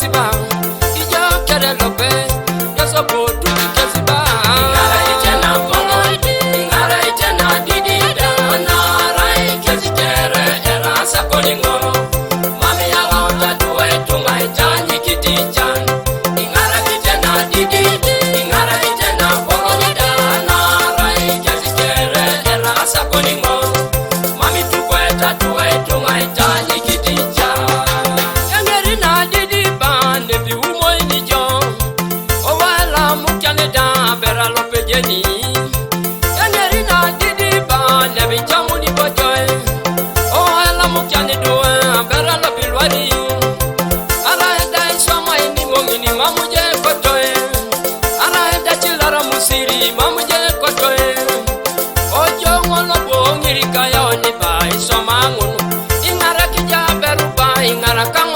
kesiba ija kere lope yaso botu kesiba ngara itena kongo ngara itena didida nara kesikere era sakolingo mami ya wata tuwe tungai tani kitichan ngara itena didida ngara itena kongo nara kesikere era sakolingo mami tukweta tuwe tungai tani kitichan Jenny, Yanderina didi ba nebi chamuni bojoy. Oh ala mukani doa bera la bilwari. Ala eda isama ini mongini mamuje kotoy. Ala eda chilara musiri mamuje kotoy. Ojo ngono bongiri kaya oni ba isama ngunu. Ingara kija beru ba ingara kang